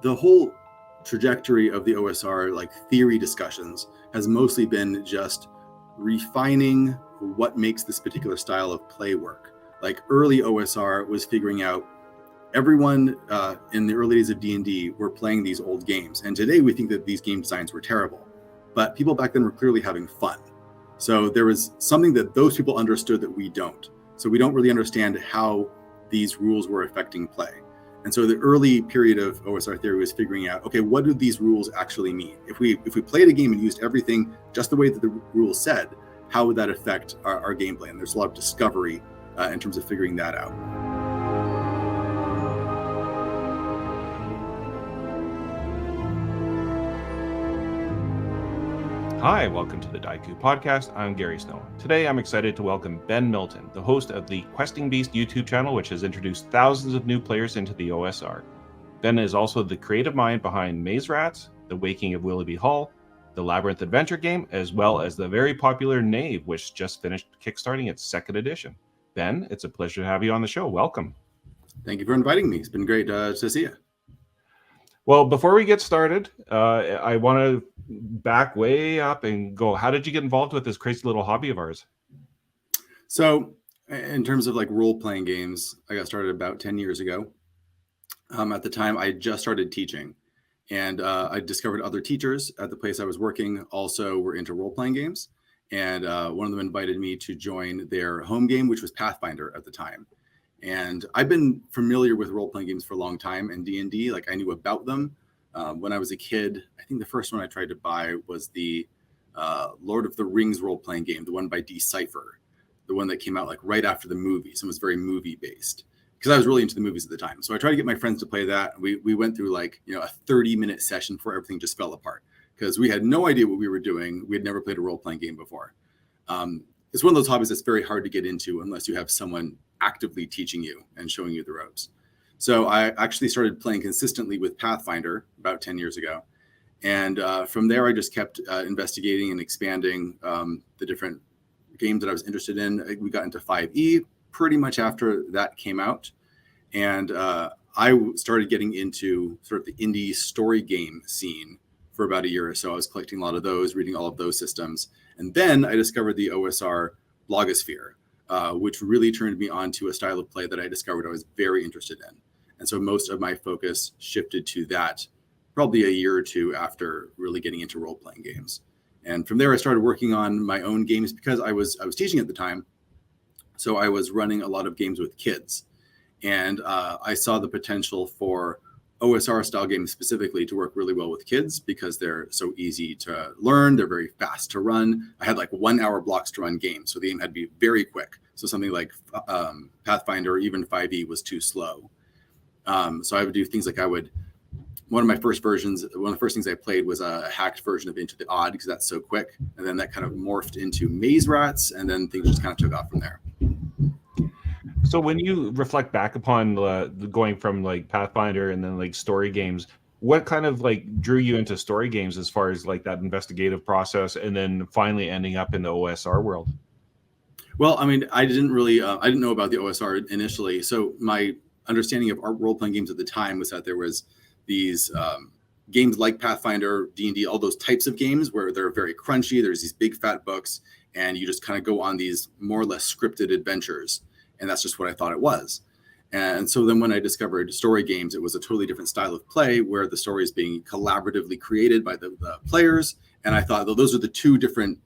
the whole trajectory of the OSR like theory discussions has mostly been just refining what makes this particular style of play work. Like early OSR was figuring out everyone in the early days of D&D were playing these old games. And today we think that these game designs were terrible, but people back then were clearly having fun. So there was something that those people understood that we don't. So we don't really understand how these rules were affecting play. And so the early period of OSR theory was figuring out, okay, what do these rules actually mean? If we played a game and used everything just the way that the rules said, how would that affect our gameplay? And there's a lot of discovery in terms of figuring that out. Hi, welcome to the Dieku podcast. I'm Gary Snow. Today, I'm excited to welcome Ben Milton, the host of the Questing Beast YouTube channel, which has introduced thousands of new players into the OSR. Ben is also the creative mind behind Maze Rats, the Waking of Willowby Hall, the Labyrinth Adventure Game, as well as the very popular Knave, which just finished kickstarting its second edition. Ben, it's a pleasure to have you on the show. Welcome. Thank you for inviting me. It's been great to see you. Well, before we get started, I want to back way up and go, how did you get involved with this crazy little hobby of ours? So in terms of like role-playing games, I got started about 10 years ago. At the time, I just started teaching. And I discovered other teachers at the place I was working also were into role-playing games. And one of them invited me to join their home game, which was Pathfinder at the time. And I've been familiar with role-playing games for a long time, and D&D, like I knew about them. When I was a kid, I think the first one I tried to buy was the Lord of the Rings role-playing game, the one by Decipher, the one that came out like right after the movies and was very movie-based, because I was really into the movies at the time. So I tried to get my friends to play that. We went through like, a 30-minute session before everything just fell apart, because we had no idea what we were doing. We had never played a role-playing game before. It's one of those hobbies that's very hard to get into unless you have someone actively teaching you and showing you the ropes. So I actually started playing consistently with Pathfinder about 10 years ago. And from there, I just kept investigating and expanding the different games that I was interested in. We got into 5e pretty much after that came out. And I started getting into sort of the indie story game scene for about a year or so. I was collecting a lot of those, reading all of those systems. And then I discovered the OSR blogosphere, which really turned me on to a style of play that I discovered I was very interested in. And so most of my focus shifted to that probably a year or two after really getting into role-playing games. And from there, I started working on my own games because I was teaching at the time. So I was running a lot of games with kids. And I saw the potential for OSR style games specifically to work really well with kids because they're so easy to learn. They're very fast to run. I had like 1 hour blocks to run games. So the game had to be very quick. So something like Pathfinder or even 5e was too slow. So I would do things like one of the first things I played was a hacked version of Into the Odd because that's so quick. And then that kind of morphed into Maze Rats, and then things just kind of took off from there. So when you reflect back upon going from like Pathfinder and then like story games, what kind of like drew you into story games as far as like that investigative process and then finally ending up in the OSR world? Well, I mean, I didn't know about the OSR initially. So my understanding of role-playing games at the time was that there was these games like Pathfinder, D&D, all those types of games where they're very crunchy. There's these big fat books and you just kind of go on these more or less scripted adventures. And that's just what I thought it was. And so then when I discovered story games, it was a totally different style of play where the story is being collaboratively created by the players. And I thought, well, those are the two different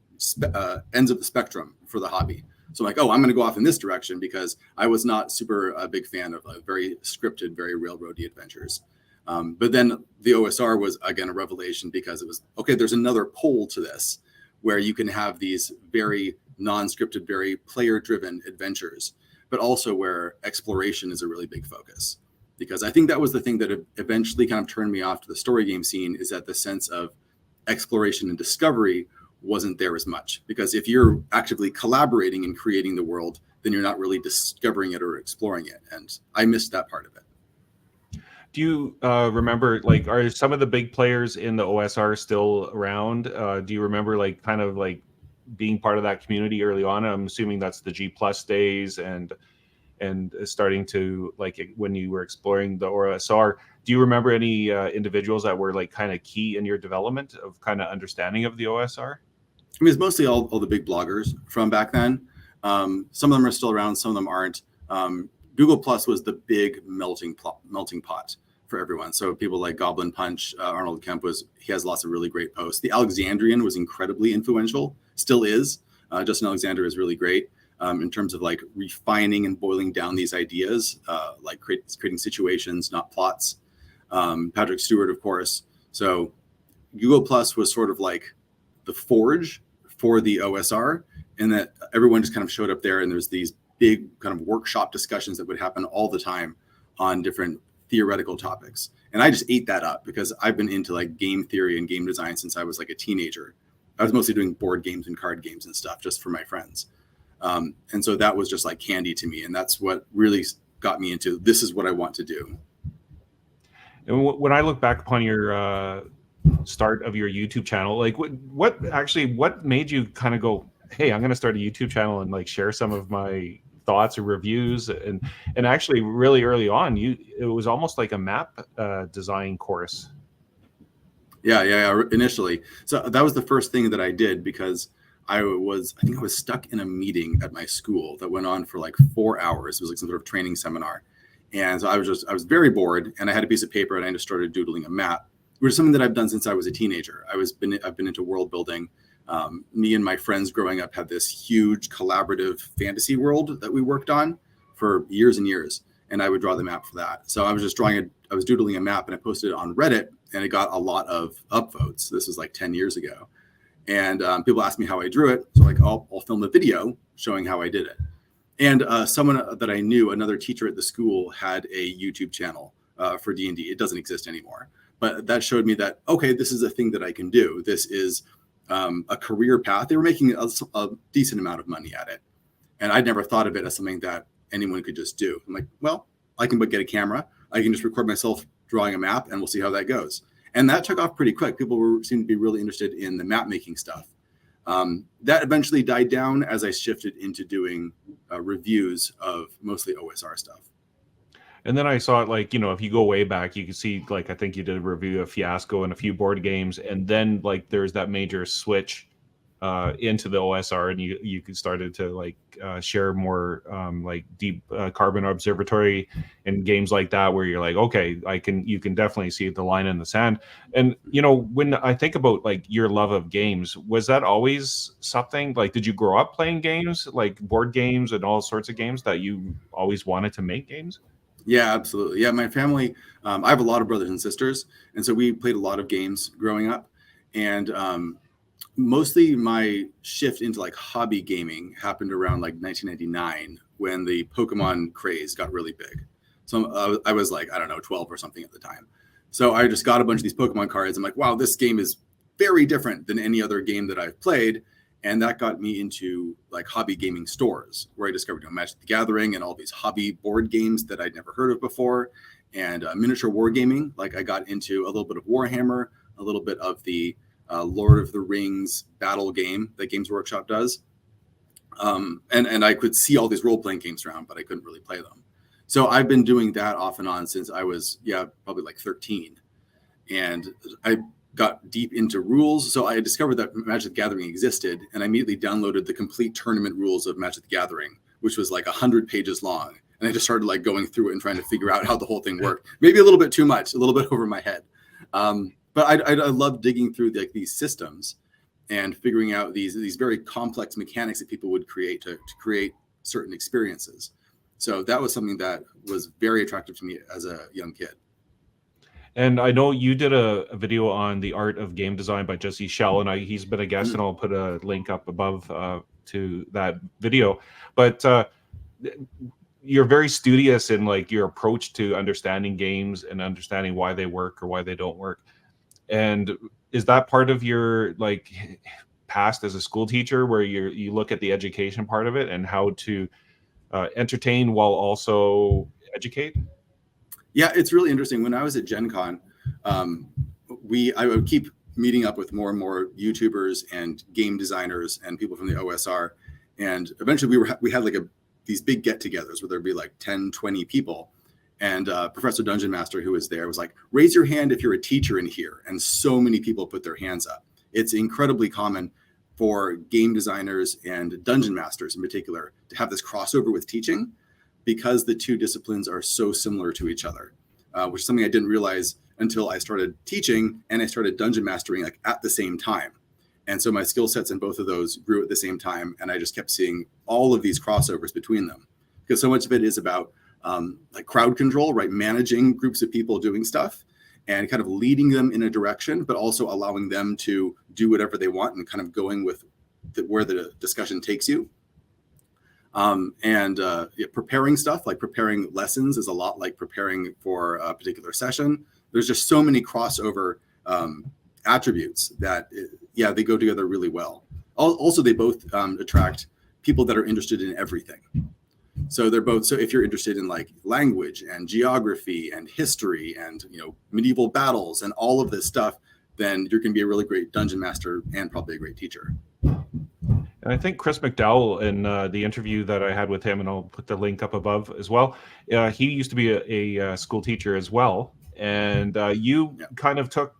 ends of the spectrum for the hobby. So I'm like, I'm going to go off in this direction because I was not super a big fan of very scripted, very railroady adventures. But then the OSR was, again, a revelation because it was, okay, there's another pole to this where you can have these very non-scripted, very player-driven adventures, but also where exploration is a really big focus. Because I think that was the thing that eventually kind of turned me off to the story game scene, is that the sense of exploration and discovery wasn't there as much. Because if you're actively collaborating and creating the world, then you're not really discovering it or exploring it. And I missed that part of it. Do you remember, like, are some of the big players in the OSR still around? Do you remember, like, kind of like being part of that community early on? I'm assuming that's the G+ days and starting to, like, when you were exploring the OSR. do you remember any individuals that were like kind of key in your development of kind of understanding of the OSR? I mean, it's mostly all the big bloggers from back then. Some of them are still around, some of them aren't. Google Plus was the big melting pot for everyone. So people like Goblin Punch, Arnold Kemp he has lots of really great posts. The Alexandrian was incredibly influential, still is. Justin Alexander is really great in terms of like refining and boiling down these ideas, like creating situations, not plots. Patrick Stewart, of course. So Google Plus was sort of like the forge for the OSR, and that everyone just kind of showed up there, and there's these big kind of workshop discussions that would happen all the time on different theoretical topics. And I just ate that up because I've been into like game theory and game design since I was like a teenager. I was mostly doing board games and card games and stuff just for my friends. And so that was just like candy to me. And that's what really got me into, this is what I want to do. And when I look back upon your start of your YouTube channel, like what made you kind of go, hey, I'm going to start a YouTube channel and like share some of my thoughts or reviews? And actually really early on, it was almost like a map design course. Yeah, initially. So that was the first thing that I did because I think I was stuck in a meeting at my school that went on for like 4 hours. It was like some sort of training seminar. And so I was very bored, and I had a piece of paper and I just started doodling a map, which is something that I've done since I was a teenager. I've been into world building. Me and my friends growing up had this huge collaborative fantasy world that we worked on for years and years. And I would draw the map for that. So I was just I was doodling a map, and I posted it on Reddit, and it got a lot of upvotes. This was like 10 years ago. And people asked me how I drew it. So like, I'll film a video showing how I did it. And someone that I knew, another teacher at the school, had a YouTube channel for D&D. It doesn't exist anymore. But that showed me that, okay, this is a thing that I can do. This is a career path. They were making a decent amount of money at it. And I'd never thought of it as something that anyone could just do. I'm like, well, I can get a camera. I can just record myself drawing a map, and we'll see how that goes. And that took off pretty quick. People seemed to be really interested in the map making stuff. That eventually died down as I shifted into doing reviews of mostly OSR stuff. And then I saw it like, if you go way back, you can see like, I think you did a review of Fiasco and a few board games. And then like there's that major switch into the OSR, and you started to like share more like deep carbon observatory and games like that, where you're like, okay, you can definitely see the line in the sand. And when I think about like your love of games, was that always something like, did you grow up playing games, like board games and all sorts of games, that you always wanted to make games? Yeah, absolutely. Yeah, my family, I have a lot of brothers and sisters, and so we played a lot of games growing up. And mostly my shift into like hobby gaming happened around like 1999 when the Pokemon craze got really big. So I was like, I don't know, 12 or something at the time. So I just got a bunch of these Pokemon cards. I'm like, wow, this game is very different than any other game that I've played. And that got me into like hobby gaming stores, where I discovered Magic the Gathering and all these hobby board games that I'd never heard of before. And miniature wargaming, like I got into a little bit of Warhammer, a little bit of the Lord of the Rings battle game that Games Workshop does. And I could see all these role-playing games around, but I couldn't really play them. So I've been doing that off and on since I was, probably like 13. And I got deep into rules. So I discovered that Magic the Gathering existed, and I immediately downloaded the complete tournament rules of Magic the Gathering, which was like 100 pages long. And I just started like going through it and trying to figure out how the whole thing worked. Maybe a little bit too much, a little bit over my head. But I love digging through like these systems and figuring out these very complex mechanics that people would create to create certain experiences. So that was something that was very attractive to me as a young kid. And I know you did a video on the art of game design by Jesse Schell, and he's been a guest, and I'll put a link up above to that video. But you're very studious in like your approach to understanding games and understanding why they work or why they don't work. And is that part of your like past as a school teacher, where you look at the education part of it and how to entertain while also educate? Yeah, it's really interesting. When I was at Gen Con, I would keep meeting up with more and more YouTubers and game designers and people from the OSR. And eventually we had like these big get-togethers where there'd be like 10, 20 people. And Professor Dungeon Master, who was there, was like, raise your hand if you're a teacher in here. And so many people put their hands up. It's incredibly common for game designers and dungeon masters in particular to have this crossover with teaching, because the two disciplines are so similar to each other, which is something I didn't realize until I started teaching and I started dungeon mastering like at the same time. And so my skill sets in both of those grew at the same time. And I just kept seeing all of these crossovers between them, because so much of it is about like crowd control, right? Managing groups of people doing stuff and kind of leading them in a direction, but also allowing them to do whatever they want and kind of going with where the discussion takes you. Preparing stuff, like preparing lessons, is a lot like preparing for a particular session. There's just so many crossover attributes that, they go together really well. Also, they both attract people that are interested in everything. So they're both, so if you're interested in like language and geography and history and, medieval battles and all of this stuff, then you're going to be a really great dungeon master and probably a great teacher. And I think Chris McDowell, in the interview that I had with him, and I'll put the link up above as well, he used to be a school teacher as well. And you kind of took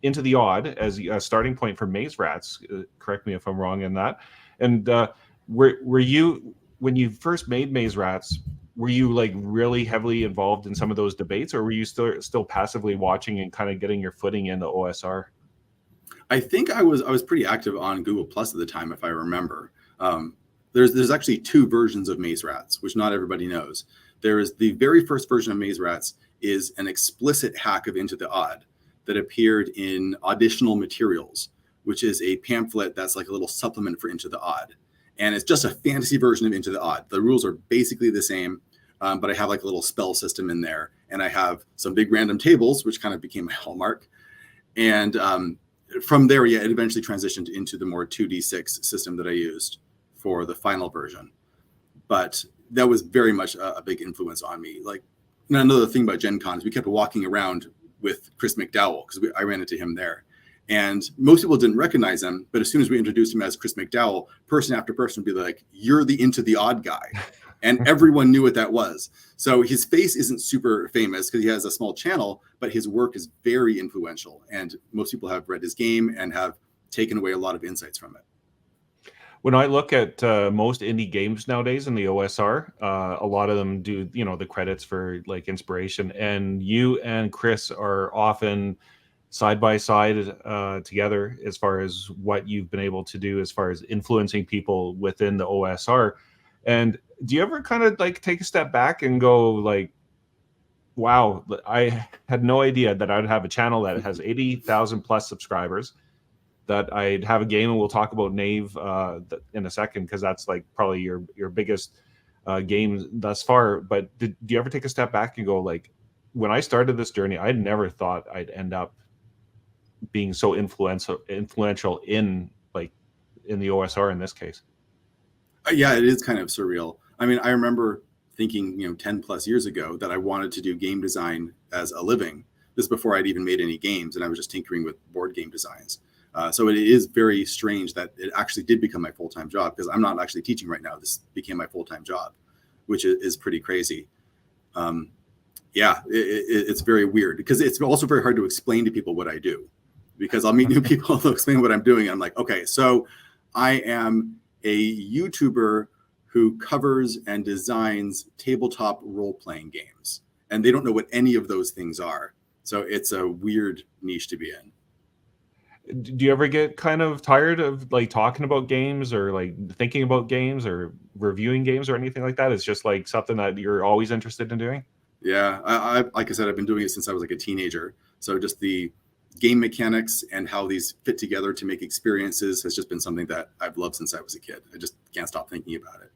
Into the Odd as a starting point for Maze Rats. Correct me if I'm wrong in that. And were you, when you first made Maze Rats, were you like really heavily involved in some of those debates, or were you still passively watching and kind of getting your footing in the OSR? I think I was pretty active on Google Plus at the time, if I remember. There's actually two versions of Maze Rats, which not everybody knows. There is the very first version of Maze Rats is an explicit hack of Into the Odd that appeared in Auditional Materials, which is a pamphlet that's like a little supplement for Into the Odd. And it's just a fantasy version of Into the Odd. The rules are basically the same, but I have like a little spell system in there. And I have some big random tables, which kind of became my hallmark. And from there, it eventually transitioned into the more 2d6 system that I used for the final version. But that was very much a big influence on me. Like, another thing about Gen Con is we kept walking around with Chris McDowell, because I ran into him there. And most people didn't recognize him, but as soon as we introduced him as Chris McDowell, person after person would be like, "You're the Into the Odd guy." And everyone knew what that was. So his face isn't super famous because he has a small channel, but his work is very influential. And most people have read his game and have taken away a lot of insights from it. When I look at most indie games nowadays in the OSR, a lot of them do, the credits for like inspiration. And you and Chris are often side by side together as far as what you've been able to do as far as influencing people within the OSR. And do you ever kind of like take a step back and go like, wow, I had no idea that I'd have a channel that has 80,000 plus subscribers, that I'd have a game, and we'll talk about Knave in a second, because that's like probably your biggest game thus far. But do you ever take a step back and go like, when I started this journey, I never thought I'd end up being so influential in the OSR in this case? Yeah, it is kind of surreal. I mean, I remember thinking, 10 plus years ago that I wanted to do game design as a living. This is before I'd even made any games, and I was just tinkering with board game designs. So it is very strange that it actually did become my full-time job, because I'm not actually teaching right now. This became my full-time job, which is pretty crazy. It's very weird, because it's also very hard to explain to people what I do, because I'll meet new people, they'll explain what I'm doing, and I'm like, okay, so I am a YouTuber who covers and designs tabletop role-playing games, and they don't know what any of those things are. So it's a weird niche to be in. Do you ever get kind of tired of like talking about games, or like thinking about games, or reviewing games, or anything like that? It's just like something that you're always interested in doing? Yeah, I like I said, I've been doing it since I was like a teenager. So just the game mechanics and how these fit together to make experiences has just been something that I've loved since I was a kid. I just can't stop thinking about it.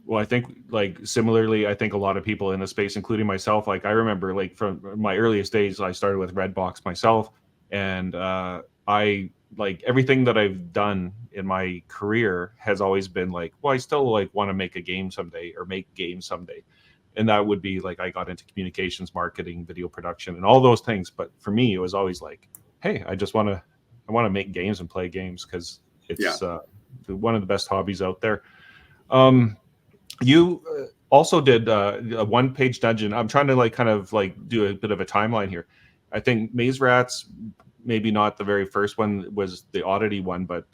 Well, I think like similarly, I think a lot of people in the space, including myself, like I remember like from my earliest days, I started with Redbox myself, and I like everything that I've done in my career has always been like, well, I still like want to make a game someday, or make games someday. And that would be like, I got into communications, marketing, video production, and all those things. But for me, it was always like, hey, I want to make games and play games, because it's one of the best hobbies out there. You also did a one-page dungeon. I'm trying to like kind of like do a bit of a timeline here. I think Maze Rats, maybe not the very first one, was the Oddity one, but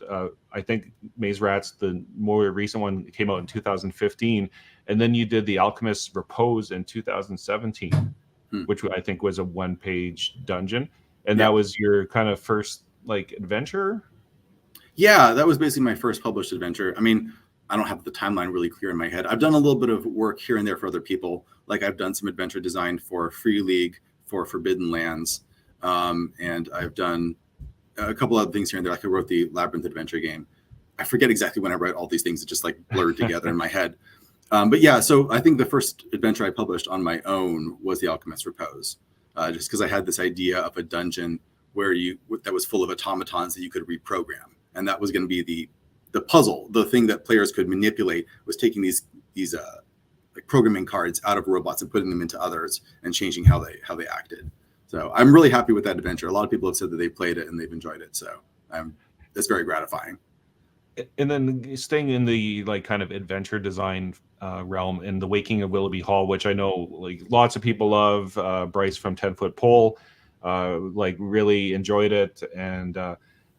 I think Maze Rats, the more recent one, came out in 2015, and then you did the Alchemist's Repose in 2017, which I think was a one-page dungeon, and that was your kind of first like adventure. Yeah, that was basically my first published adventure. I mean, I don't have the timeline really clear in my head. I've done a little bit of work here and there for other people. Like I've done some adventure design for Free League, for Forbidden Lands, and I've done a couple other things here and there. Like I wrote the Labyrinth Adventure Game. I forget exactly when I write all these things. It just like blurred together in my head. But yeah, so I think the first adventure I published on my own was The Alchemist's Repose, just because I had this idea of a dungeon where that was full of automatons that you could reprogram. And that was going to be the puzzle. The thing that players could manipulate was taking these like programming cards out of robots and putting them into others and changing how they acted. So I'm really happy with that adventure. A lot of people have said that they played it and they've enjoyed it. So it's very gratifying. And then staying in the like kind of adventure design realm, in the Waking of Willowby Hall, which I know like lots of people love. Bryce from 10-Foot Pole like really enjoyed it, and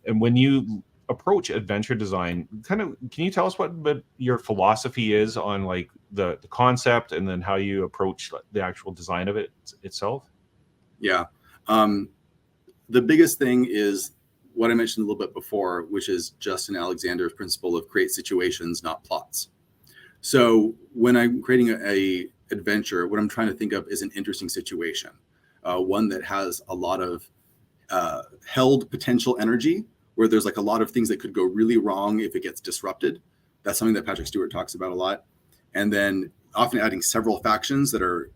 when you approach adventure design, kind of, can you tell us what your philosophy is on like the concept, and then how you approach the actual design of it itself? Yeah, the biggest thing is what I mentioned a little bit before, which is Justin Alexander's principle of create situations, not plots. So when I'm creating a adventure, what I'm trying to think of is an interesting situation, one that has a lot of held potential energy, where there's like a lot of things that could go really wrong if it gets disrupted. That's something that Patrick Stewart talks about a lot. And then often adding several factions that are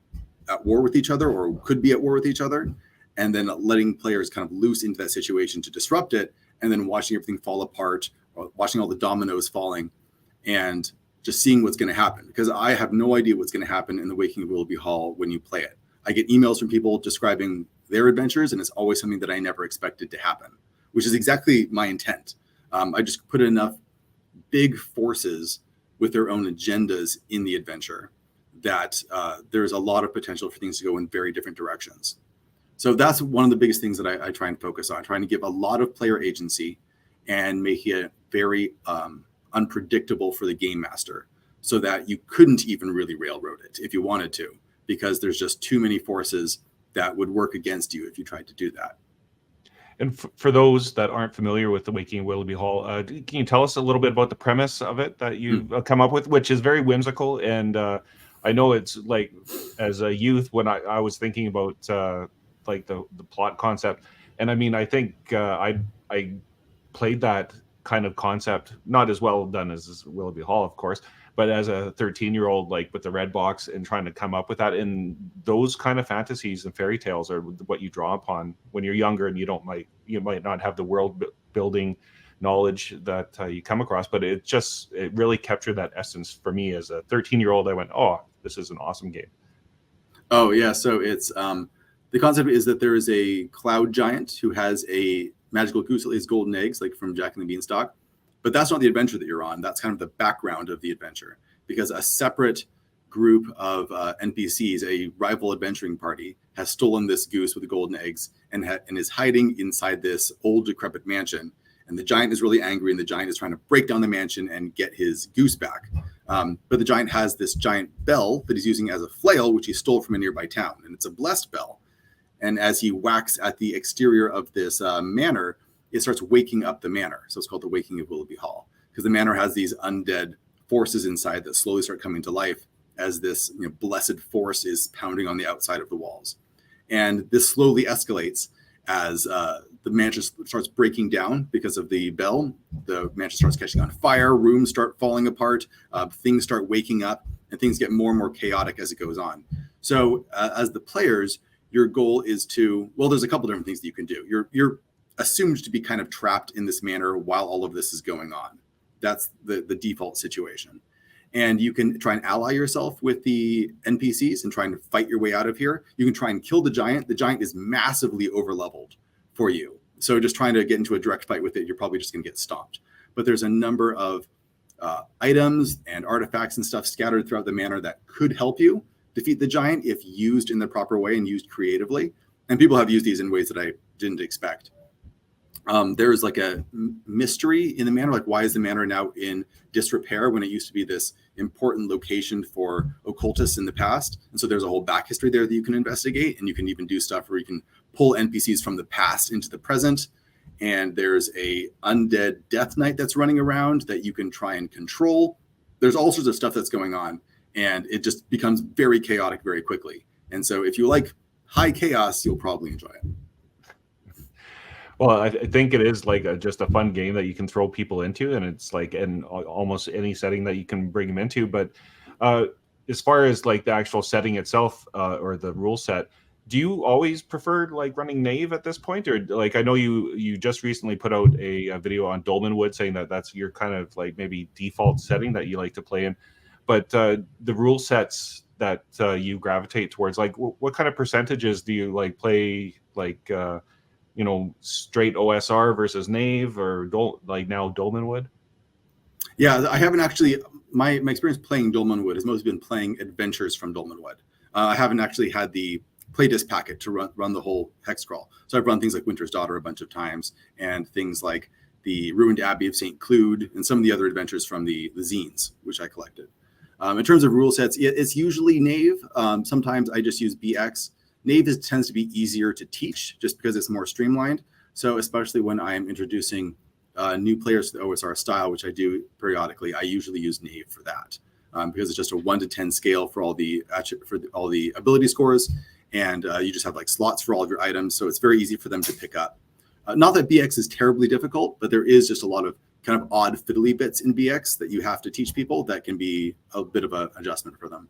at war with each other or could be at war with each other, and then letting players kind of loose into that situation to disrupt it, and then watching everything fall apart, or watching all the dominoes falling, and just seeing what's going to happen. Because I have no idea what's going to happen in the Waking of Willowby Hall when you play it. I get emails from people describing their adventures, and it's always something that I never expected to happen, which is exactly my intent. I just put enough big forces with their own agendas in the adventure that there's a lot of potential for things to go in very different directions. So that's one of the biggest things that I try and focus on, trying to give a lot of player agency and making it very unpredictable for the game master, so that you couldn't even really railroad it if you wanted to, because there's just too many forces that would work against you if you tried to do that. And for those that aren't familiar with the Waking of Willowby Hall, can you tell us a little bit about the premise of it that you've come up with, which is very whimsical? And I know it's like, as a youth, when I was thinking about like the plot concept, and I mean, I think I played that kind of concept, not as well done as Willowby Hall, of course, but as a 13-year-old, like with the red box and trying to come up with that. And those kind of fantasies and fairy tales are what you draw upon when you're younger, and you might not have the world building knowledge that you come across, but it really captured that essence for me as a 13-year-old. I went, oh, this is an awesome game. Oh yeah, so it's the concept is that there is a cloud giant who has a magical goose that lays golden eggs, like from Jack and the Beanstalk. But that's not the adventure that you're on. That's kind of the background of the adventure, because a separate group of NPCs, a rival adventuring party, has stolen this goose with the golden eggs and is hiding inside this old decrepit mansion. And the giant is really angry, and the giant is trying to break down the mansion and get his goose back. But the giant has this giant bell that he's using as a flail, which he stole from a nearby town. And it's a blessed bell. And as he whacks at the exterior of this manor, it starts waking up the manor. So it's called the Waking of Willowby Hall, because the manor has these undead forces inside that slowly start coming to life as this blessed force is pounding on the outside of the walls. And this slowly escalates as the mansion starts breaking down because of the bell. The mansion starts catching on fire, rooms start falling apart, things start waking up, and things get more and more chaotic as it goes on. So as the players, your goal is to, well, there's a couple different things that you can do. You're assumed to be kind of trapped in this manner while all of this is going on. That's the default situation. And you can try and ally yourself with the NPCs and try and fight your way out of here. You can try and kill the giant. The giant is massively overleveled for you. So just trying to get into a direct fight with it, you're probably just going to get stomped. But there's a number of items and artifacts and stuff scattered throughout the manor that could help you defeat the giant if used in the proper way and used creatively. And people have used these in ways that I didn't expect. There's like a mystery in the manor, like why is the manor now in disrepair when it used to be this important location for occultists in the past? And so there's a whole back history there that you can investigate, and you can even do stuff where you can pull NPCs from the past into the present. And there's a undead death knight that's running around that you can try and control. There's all sorts of stuff that's going on, and it just becomes very chaotic very quickly. And so if you like high chaos, you'll probably enjoy it. Well, I think it is like just a fun game that you can throw people into, and it's like in almost any setting that you can bring them into. But as far as like the actual setting itself or the rule set, do you always prefer like running Knave at this point? Or like, I know you just recently put out a video on Dolmenwood saying that that's your kind of like maybe default setting that you like to play in. But the rule sets that you gravitate towards, like what kind of percentages do you like play, like straight OSR versus Knave, or like now Dolmenwood? Yeah, I haven't actually, my experience playing Dolmenwood has mostly been playing adventures from Dolmenwood. I haven't actually had the playtest packet to run the whole hex crawl. So I've run things like Winter's Daughter a bunch of times, and things like the Ruined Abbey of St. Clude, and some of the other adventures from the zines, which I collected. In terms of rule sets, it's usually Knave. Sometimes I just use BX. Knave tends to be easier to teach just because it's more streamlined. So especially when I'm introducing new players to the OSR style, which I do periodically, I usually use Knave for that because it's just a 1 to 10 scale for all the ability scores, and you just have like slots for all of your items, so it's very easy for them to pick up. Not that BX is terribly difficult, but there is just a lot of kind of odd fiddly bits in BX that you have to teach people that can be a bit of an adjustment for them.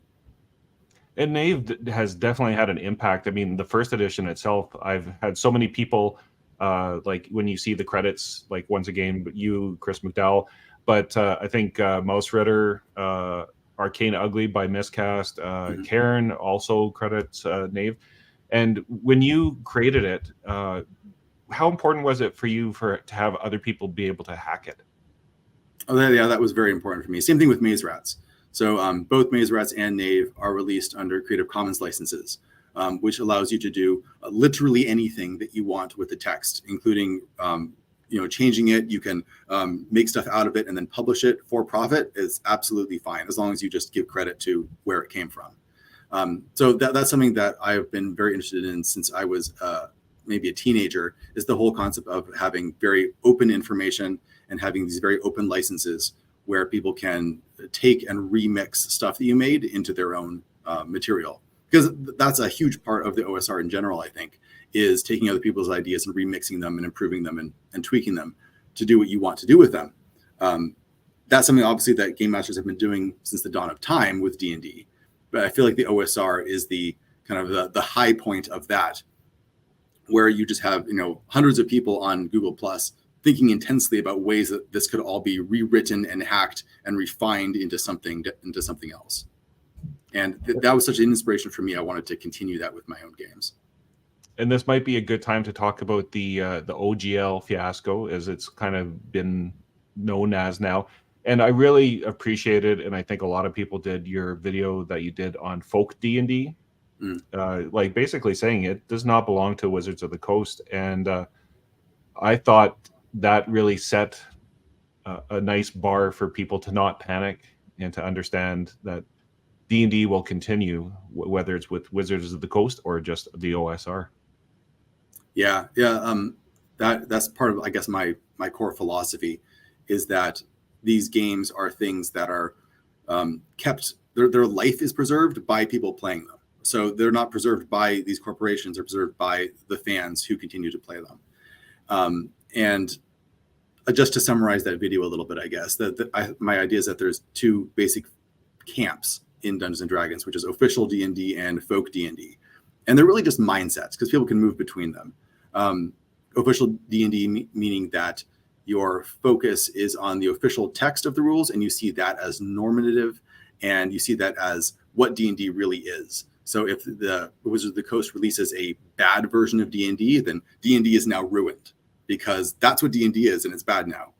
And Knave has definitely had an impact. I mean, the first edition itself, I've had so many people, like when you see the credits, like once again, you, Chris McDowell, but I think Mouse Ritter, Arcane Ugly by Miscast, Karen also credits Knave. And when you created it, how important was it for you to have other people be able to hack it? Oh, yeah, that was very important for me. Same thing with Maze Rats. So both Maze Rats and Knave are released under Creative Commons licenses, which allows you to do literally anything that you want with the text, including changing it. You can make stuff out of it and then publish it for profit. Is absolutely fine as long as you just give credit to where it came from. So that's something that I've been very interested in since I was maybe a teenager, is the whole concept of having very open information and having these very open licenses where people can take and remix stuff that you made into their own material. Because that's a huge part of the OSR in general, I think, is taking other people's ideas and remixing them and improving them and tweaking them to do what you want to do with them. That's something obviously that game masters have been doing since the dawn of time with D&D. But I feel like the OSR is the kind of the high point of that, where you just have hundreds of people on Google Plus thinking intensely about ways that this could all be rewritten and hacked and refined into something else. And that was such an inspiration for me. I wanted to continue that with my own games. And this might be a good time to talk about the OGL Fiasco, as it's kind of been known as now. And I really appreciated, and I think a lot of people did, your video that you did on folk D&D. Like basically saying it does not belong to Wizards of the Coast. And I thought that really set a nice bar for people to not panic and to understand that D&D will continue, whether it's with Wizards of the Coast or just the OSR. Yeah. That's part of, I guess, my core philosophy is that these games are things that are kept, their life is preserved by people playing them. So they're not preserved by these corporations, they're preserved by the fans who continue to play them. And just to summarize that video a little bit, I guess, my idea is that there's two basic camps in Dungeons and Dragons, which is official D&D and folk D&D. And they're really just mindsets because people can move between them. Official D&D meaning that your focus is on the official text of the rules, and you see that as normative, and you see that as what D&D really is. So if the Wizards of the Coast releases a bad version of D&D, then D&D is now ruined because that's what D&D is, and it's bad now.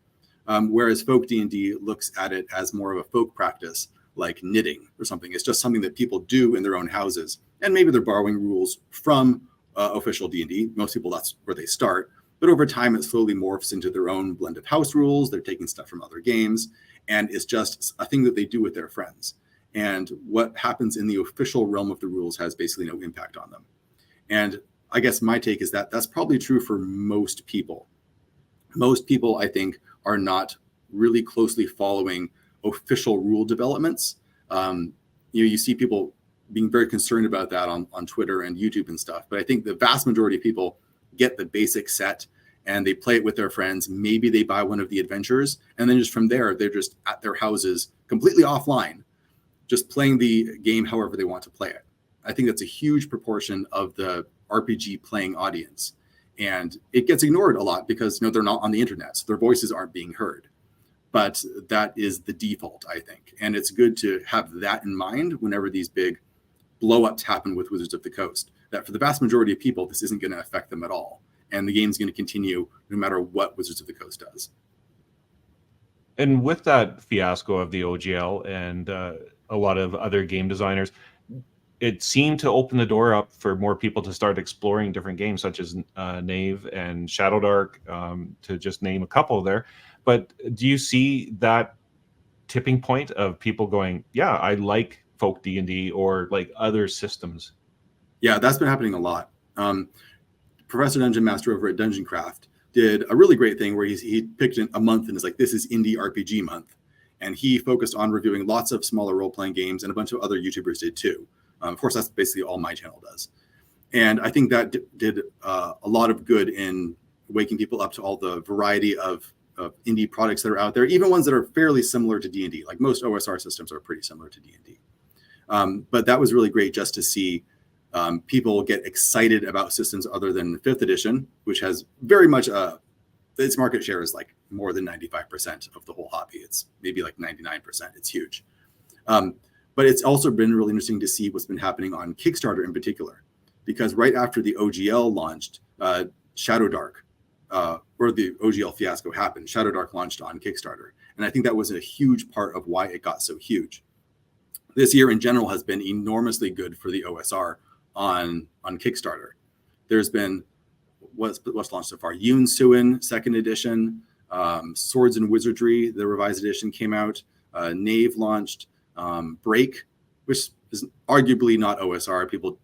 Whereas folk D&D looks at it as more of a folk practice, like knitting or something. It's just something that people do in their own houses, and maybe they're borrowing rules from official D&D. Most people, that's where they start. But over time, it slowly morphs into their own blend of house rules. They're taking stuff from other games, and it's just a thing that they do with their friends. And what happens in the official realm of the rules has basically no impact on them. And I guess my take is that that's probably true for most people. Most people, I think, are not really closely following official rule developments. You see people being very concerned about that on Twitter and YouTube and stuff. But I think the vast majority of people get the basic set and they play it with their friends. Maybe they buy one of the adventures, and then just from there, they're just at their houses completely offline, just playing the game however they want to play it. I think that's a huge proportion of the RPG playing audience. And it gets ignored a lot because they're not on the internet, so their voices aren't being heard. But that is the default, I think. And it's good to have that in mind whenever these big blow-ups happen with Wizards of the Coast, that for the vast majority of people, this isn't going to affect them at all. And the game's going to continue no matter what Wizards of the Coast does. And with that fiasco of the OGL and a lot of other game designers, it seemed to open the door up for more people to start exploring different games, such as Knave and Shadowdark, to just name a couple there. But do you see that tipping point of people going, yeah, I like folk D&D or like other systems? Yeah, that's been happening a lot. Professor Dungeon Master over at Dungeon Craft did a really great thing where he picked a month and is like, this is Indie RPG month. And he focused on reviewing lots of smaller role-playing games, and a bunch of other YouTubers did too. Of course, that's basically all my channel does. And I think that did a lot of good in waking people up to all the variety of indie products that are out there, even ones that are fairly similar to D&D. Like most OSR systems are pretty similar to D&D. But that was really great just to see people get excited about systems other than 5th edition, which has very much its market share is like more than 95% of the whole hobby. It's maybe like 99%. It's huge. But it's also been really interesting to see what's been happening on Kickstarter in particular, because right after the OGL launched, Shadowdark, or the OGL Fiasco happened, Shadowdark launched on Kickstarter. And I think that was a huge part of why it got so huge. This year in general has been enormously good for the OSR on Kickstarter. There's been, what's launched so far? Yoon Suin, 2nd edition, Swords and Wizardry, the revised edition came out, Knave launched, Break, which is arguably not OSR. People,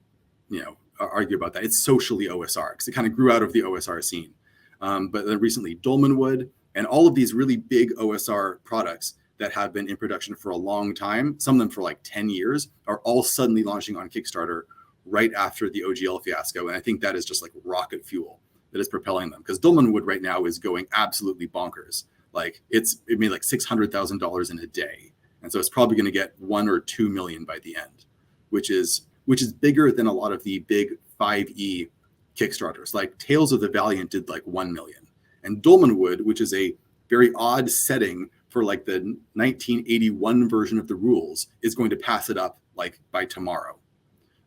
argue about that. It's socially OSR because it kind of grew out of the OSR scene. But then recently, Dolmenwood and all of these really big OSR products that have been in production for a long time, some of them for like 10 years, are all suddenly launching on Kickstarter right after the OGL fiasco. And I think that is just like rocket fuel that is propelling them, because Dolmenwood right now is going absolutely bonkers. Like it made like $600,000 in a day. And so it's probably going to get 1 or 2 million by the end, which is bigger than a lot of the big 5e Kickstarters. Like Tales of the Valiant did like 1 million. And Dolmenwood, which is a very odd setting for like the 1981 version of the rules, is going to pass it up like by tomorrow.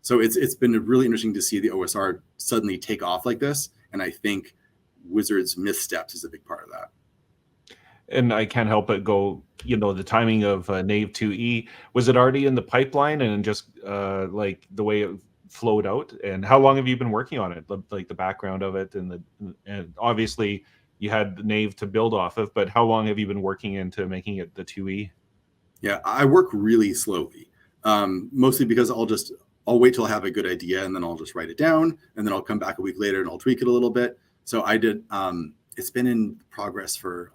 So it's been really interesting to see the OSR suddenly take off like this. And I think Wizards' missteps is a big part of that. And I can't help but go, the timing of Knave 2E, was it already in the pipeline and just like the way it flowed out? And how long have you been working on it? Like the background of it, and obviously you had the Knave to build off of, but how long have you been working into making it the 2E? Yeah, I work really slowly, mostly because I'll wait till I have a good idea, and then I'll just write it down, and then I'll come back a week later and I'll tweak it a little bit. So I did, it's been in progress for,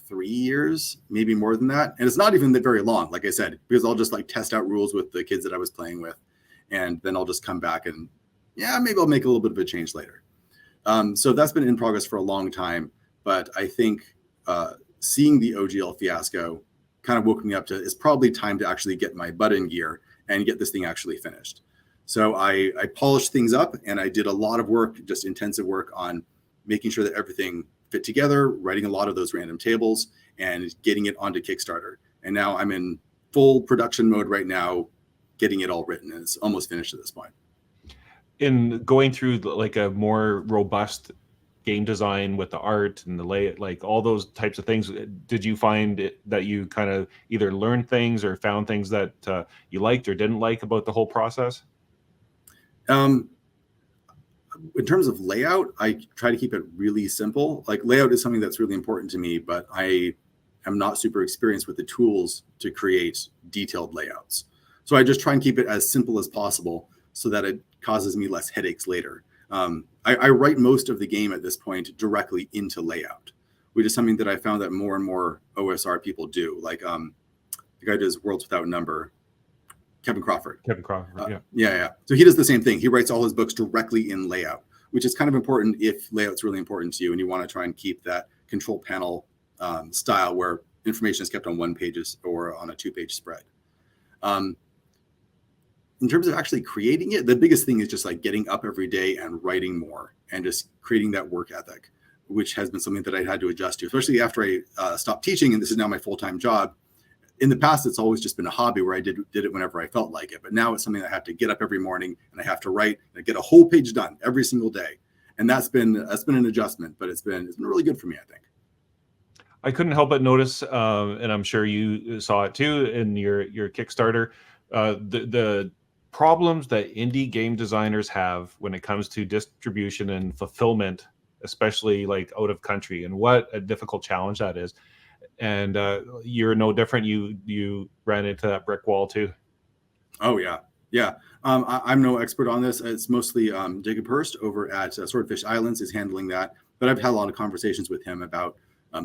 3 years, maybe more than that. And it's not even that very long, like I said, because I'll just like test out rules with the kids that I was playing with. And then I'll just come back and maybe I'll make a little bit of a change later. So that's been in progress for a long time. But I think seeing the OGL fiasco kind of woke me up to, it's probably time to actually get my butt in gear and get this thing actually finished. So I polished things up, and I did a lot of work, just intensive work on making sure that everything fit together, writing a lot of those random tables and getting it onto Kickstarter. And now I'm in full production mode right now, getting it all written, and it's almost finished at this point. In going through like a more robust game design with the art and the layout, like all those types of things, did you find that you kind of either learned things or found things that you liked or didn't like about the whole process? In terms of layout, I try to keep it really simple. Like layout is something that's really important to me, but I am not super experienced with the tools to create detailed layouts. So I just try and keep it as simple as possible so that it causes me less headaches later. I write most of the game at this point directly into layout, which is something that I found that more and more OSR people do. Like the guy who does Worlds Without Number, Kevin Crawford. Yeah. So he does the same thing. He writes all his books directly in layout, which is kind of important if layout's really important to you and you want to try and keep that control panel style where information is kept on one page or on a 2-page spread. In terms of actually creating it, the biggest thing is just like getting up every day and writing more and just creating that work ethic, which has been something that I had to adjust to, especially after I stopped teaching and this is now my full-time job. In the past, it's always just been a hobby where I did it whenever I felt like it. But now it's something I have to get up every morning and I have to write and get a whole page done every single day. And that's been an adjustment, but it's been really good for me, I think. I couldn't help but notice, and I'm sure you saw it too in your Kickstarter, the problems that indie game designers have when it comes to distribution and fulfillment, especially like out of country, and what a difficult challenge that is. And you're no different. You ran into that brick wall too. Oh yeah. I'm no expert on this. It's mostly Jacob Hurst over at Swordfish Islands is handling that. But I've had a lot of conversations with him about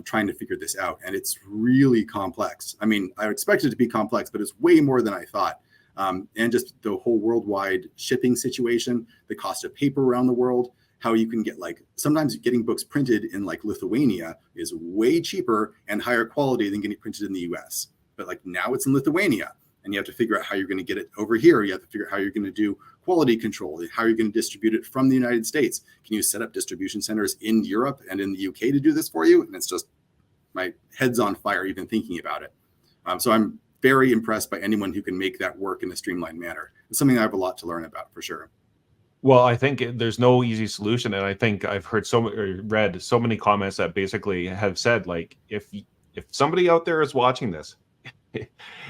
trying to figure this out, and it's really complex. I mean, I expected it to be complex, but it's way more than I thought. And just the whole worldwide shipping situation, the cost of paper around the world, how you can get like sometimes getting books printed in like Lithuania is way cheaper and higher quality than getting printed in the US. But like now it's in Lithuania and you have to figure out how you're going to get it over here. You have to figure out how you're going to do quality control, how you're going to distribute it from the United States. Can you set up distribution centers in Europe and in the UK to do this for you? And it's just my head's on fire even thinking about it. So I'm very impressed by anyone who can make that work in a streamlined manner. It's something I have a lot to learn about for sure. Well, I think there's no easy solution, and I think I've heard read so many comments that basically have said, like, if somebody out there is watching this,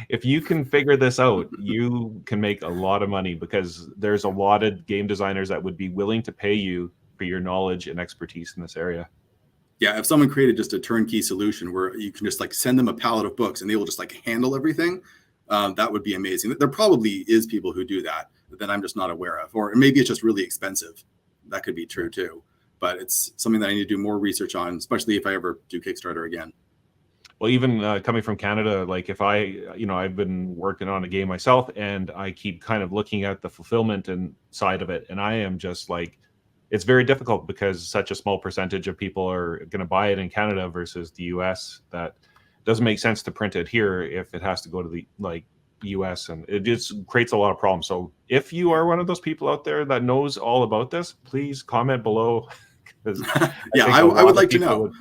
if you can figure this out, you can make a lot of money, because there's a lot of game designers that would be willing to pay you for your knowledge and expertise in this area. Yeah, if someone created just a turnkey solution where you can just like send them a pallet of books and they will just like handle everything, that would be amazing. There probably is people who do that I'm just not aware of, or maybe it's just really expensive. That could be true too, but it's something that I need to do more research on, especially if I ever do Kickstarter again. Well, even coming from Canada, like if I've been working on a game myself and I keep kind of looking at the fulfillment and side of it, and I am just like, it's very difficult because such a small percentage of people are going to buy it in Canada versus the US. That doesn't make sense to print it here if it has to go to the US, and it just creates a lot of problems. So if you are one of those people out there that knows all about this, please comment below. Yeah, I would like to know.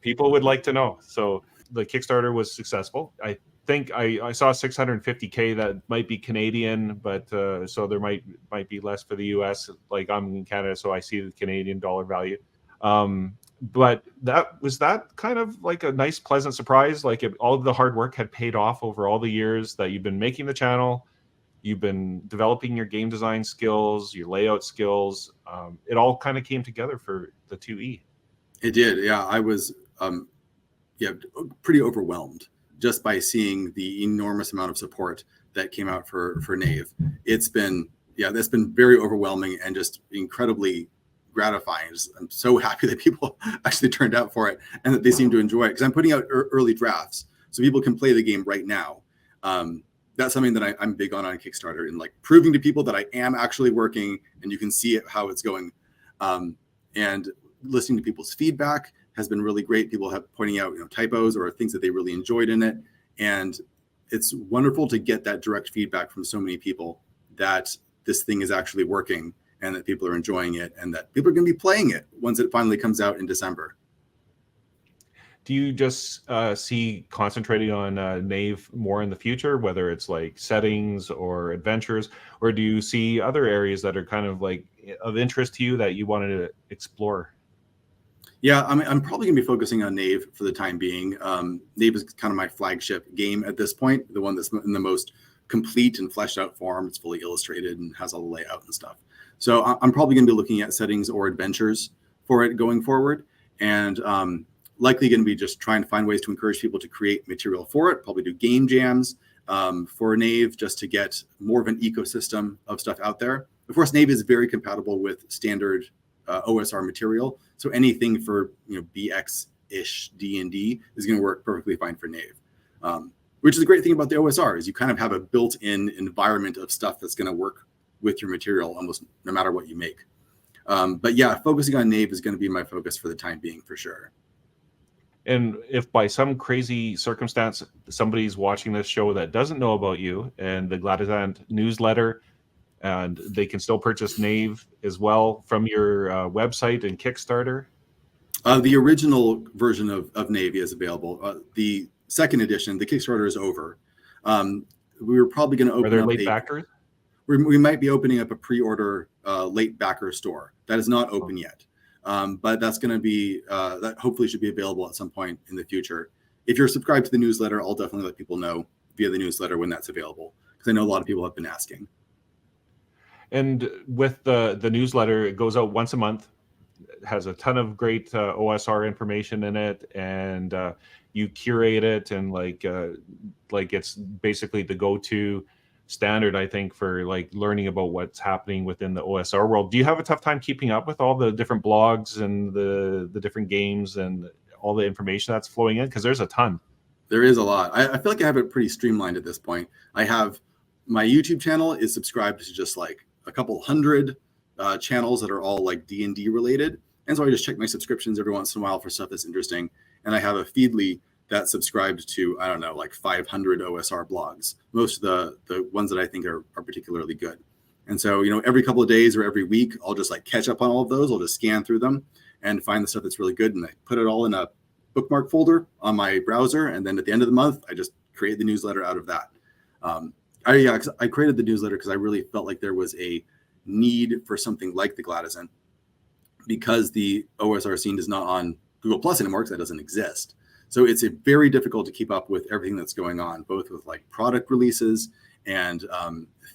People would like to know. So the Kickstarter was successful. I think I saw 650K. That might be Canadian, but so there might be less for the US. Like I'm in Canada, so I see the Canadian dollar value. But that was kind of like a nice, pleasant surprise. Like all of the hard work had paid off over all the years that you've been making the channel. You've been developing your game design skills, your layout skills. It all kind of came together for the 2E. It did. Yeah, I was pretty overwhelmed just by seeing the enormous amount of support that came out for Knave. That's been very overwhelming and just incredibly gratifying. I'm so happy that people actually turned out for it and that they seem to enjoy it, because I'm putting out early drafts so people can play the game right now. That's something that I'm big on Kickstarter, and like proving to people that I am actually working and you can see it, how it's going. And listening to people's feedback has been really great. People have pointing out typos or things that they really enjoyed in it. And it's wonderful to get that direct feedback from so many people that this thing is actually working and that people are enjoying it and that people are going to be playing it once it finally comes out in December. Do you just see concentrating on Knave more in the future, whether it's like settings or adventures, or do you see other areas that are kind of like of interest to you that you wanted to explore? Yeah, I'm probably going to be focusing on Knave for the time being. Knave is kind of my flagship game at this point, the one that's in the most complete and fleshed out form. It's fully illustrated and has all the layout and stuff. So I'm probably going to be looking at settings or adventures for it going forward, and likely going to be just trying to find ways to encourage people to create material for it. Probably do game jams for Knave just to get more of an ecosystem of stuff out there. Of course, Knave is very compatible with standard OSR material, so anything for BX-ish D&D is going to work perfectly fine for Knave. Which is the great thing about the OSR is you kind of have a built-in environment of stuff that's going to work with your material almost no matter what you make. But yeah, focusing on Knave is going to be my focus for the time being for sure. And if by some crazy circumstance somebody's watching this show that doesn't know about you and the Glatisant Newsletter, and they can still purchase Knave as well from your website and Kickstarter? The original version of Knave is available. The second edition, the Kickstarter is over. We were probably going to open Are there up late backers? We might be opening up a pre-order late backer store. That is not open yet. But that's going to be, that hopefully should be available at some point in the future. If you're subscribed to the newsletter, I'll definitely let people know via the newsletter when that's available, because I know a lot of people have been asking. And with the newsletter, it goes out once a month. It has a ton of great OSR information in it, and you curate it, and like it's basically the go-to standard, I think, for like learning about what's happening within the OSR world. Do you have a tough time keeping up with all the different blogs and the different games and all the information that's flowing in? Because there's a ton. There is a lot. I feel like I have it pretty streamlined at this point. I have my YouTube channel is subscribed to just like a couple hundred channels that are all like D&D related. And so I just check my subscriptions every once in a while for stuff that's interesting. And I have a Feedly that subscribed to, I don't know, like 500 OSR blogs, most of the ones that I think are particularly good. And so, every couple of days or every week, I'll just like catch up on all of those. I'll just scan through them and find the stuff that's really good. And I put it all in a bookmark folder on my browser. And then at the end of the month, I just create the newsletter out of that. I created the newsletter because I really felt like there was a need for something like the Glatisant, because the OSR scene is not on Google Plus anymore, because that doesn't exist. So it's very difficult to keep up with everything that's going on, both with like product releases and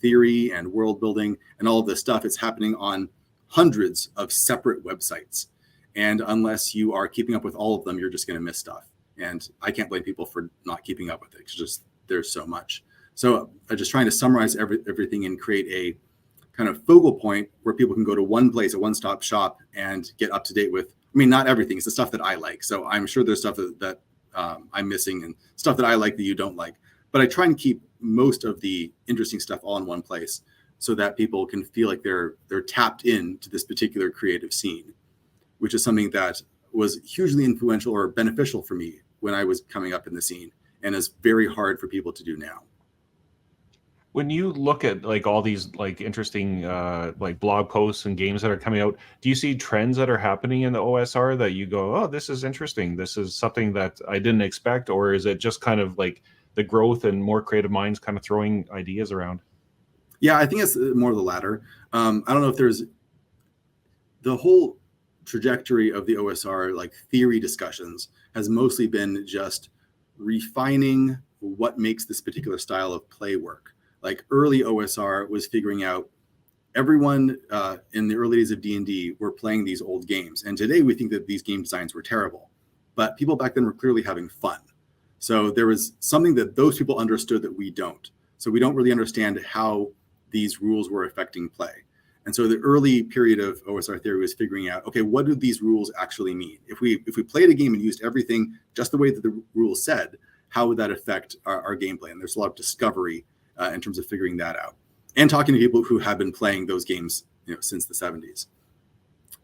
theory and world building and all of this stuff. It's happening on hundreds of separate websites. And unless you are keeping up with all of them, you're just going to miss stuff. And I can't blame people for not keeping up with it. It's just there's so much. So I'm just trying to summarize everything and create a kind of focal point where people can go to one place, a one-stop shop, and get up to date with, not everything. It's the stuff that I like. So I'm sure there's stuff that I'm missing and stuff that I like that you don't like. But I try and keep most of the interesting stuff all in one place so that people can feel like they're tapped into this particular creative scene, which is something that was hugely influential or beneficial for me when I was coming up in the scene, and is very hard for people to do now. When you look at like all these like interesting like blog posts and games that are coming out, do you see trends that are happening in the OSR that you go, oh, this is interesting, this is something that I didn't expect? Or is it just kind of like the growth and more creative minds kind of throwing ideas around? Yeah, I think it's more the latter. I don't know if there's the whole trajectory of the OSR, like theory discussions, has mostly been just refining what makes this particular style of play work. Like early OSR was figuring out, everyone in the early days of D&D were playing these old games. And today we think that these game designs were terrible, but people back then were clearly having fun. So there was something that those people understood that we don't. So we don't really understand how these rules were affecting play. And so the early period of OSR theory was figuring out, okay, what do these rules actually mean? If we played a game and used everything just the way that the rules said, how would that affect our gameplay? And there's a lot of discovery in terms of figuring that out, and talking to people who have been playing those games since the 70s.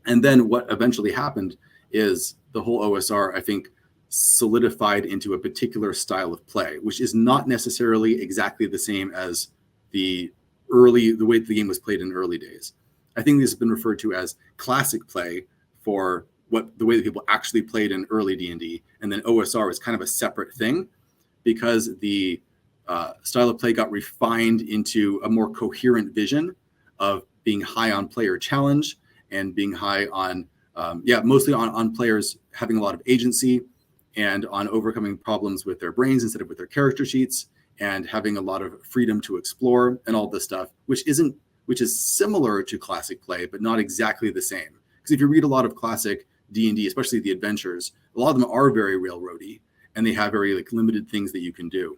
And then what eventually happened is the whole OSR, I think, solidified into a particular style of play, which is not necessarily exactly the same as the way the game was played in early days. I think this has been referred to as classic play for the way that people actually played in early D&D, and then OSR is kind of a separate thing, because the style of play got refined into a more coherent vision of being high on player challenge and being high on mostly on players having a lot of agency and on overcoming problems with their brains instead of with their character sheets, and having a lot of freedom to explore and all this stuff, which is similar to classic play, but not exactly the same. Because if you read a lot of classic D&D, especially the adventures, a lot of them are very railroady, and they have very limited things that you can do.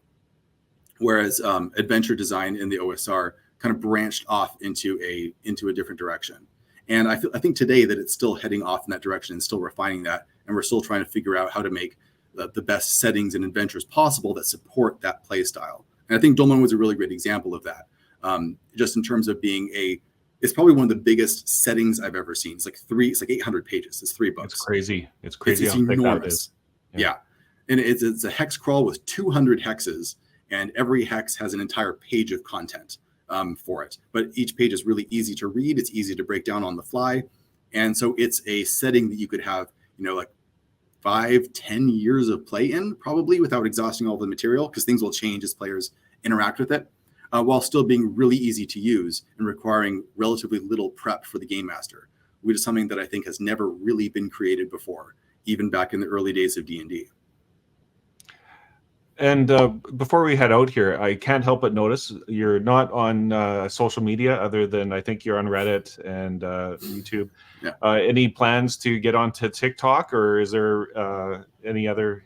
Whereas adventure design in the OSR kind of branched off into a different direction. And I think today that it's still heading off in that direction and still refining that. And we're still trying to figure out how to make the best settings and adventures possible that support that play style. And I think Dolmen was a really great example of that. Just in terms of being it's probably one of the biggest settings I've ever seen. It's like 800 pages. It's 3 books. It's crazy. It's crazy It's how thick enormous. that is. Yeah. And it's a hex crawl with 200 hexes, and every hex has an entire page of content for it. But each page is really easy to read. It's easy to break down on the fly. And so it's a setting that you could have, 5-10 years of play in, probably, without exhausting all the material, because things will change as players interact with it, while still being really easy to use and requiring relatively little prep for the game master, which is something that I think has never really been created before, even back in the early days of D&D. And before we head out here, I can't help but notice you're not on social media other than I think you're on Reddit and YouTube. Yeah. Any plans to get onto TikTok, or is there any other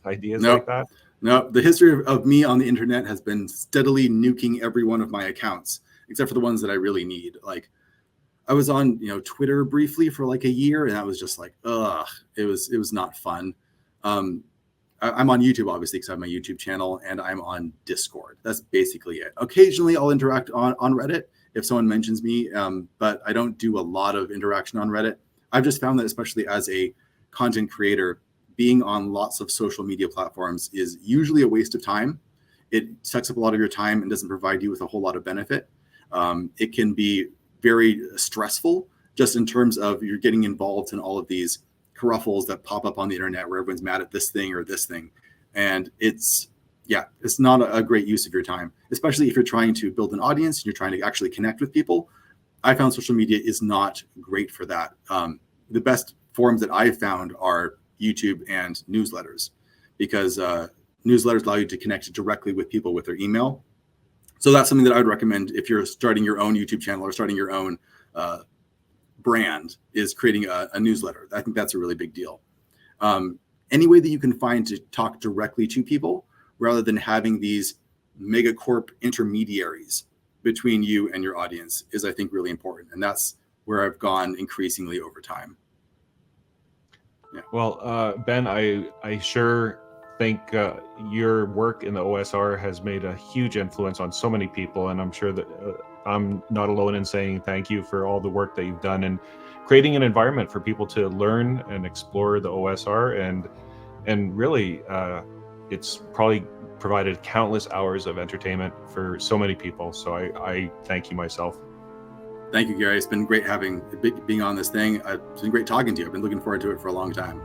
ideas like that? No, the history of me on the internet has been steadily nuking every one of my accounts, except for the ones that I really need. Like, I was on, Twitter briefly for like a year, and I was just like, ugh, it was not fun. I'm on YouTube, obviously, because I have my YouTube channel, and I'm on Discord. That's basically it. Occasionally, I'll interact on Reddit if someone mentions me, but I don't do a lot of interaction on Reddit. I've just found that, especially as a content creator, being on lots of social media platforms is usually a waste of time. It sucks up a lot of your time and doesn't provide you with a whole lot of benefit. It can be very stressful, just in terms of you're getting involved in all of these kerfuffles that pop up on the internet where everyone's mad at this thing or this thing. And it's not a great use of your time, especially if you're trying to build an audience and you're trying to actually connect with people. I found social media is not great for that. The best forums that I've found are YouTube and newsletters, because newsletters allow you to connect directly with people with their email. So that's something that I would recommend if you're starting your own YouTube channel or starting your own brand, is creating a newsletter. I think that's a really big deal. Any way that you can find to talk directly to people rather than having these megacorp intermediaries between you and your audience is, I think, really important. And that's where I've gone increasingly over time. Yeah. Well, Ben, I sure think your work in the OSR has made a huge influence on so many people, and I'm sure that I'm not alone in saying thank you for all the work that you've done and creating an environment for people to learn and explore the OSR, and really it's probably provided countless hours of entertainment for so many people. So I thank you myself. Thank you, Gary. It's been great being on this thing. It's been great talking to you. I've been looking forward to it for a long time.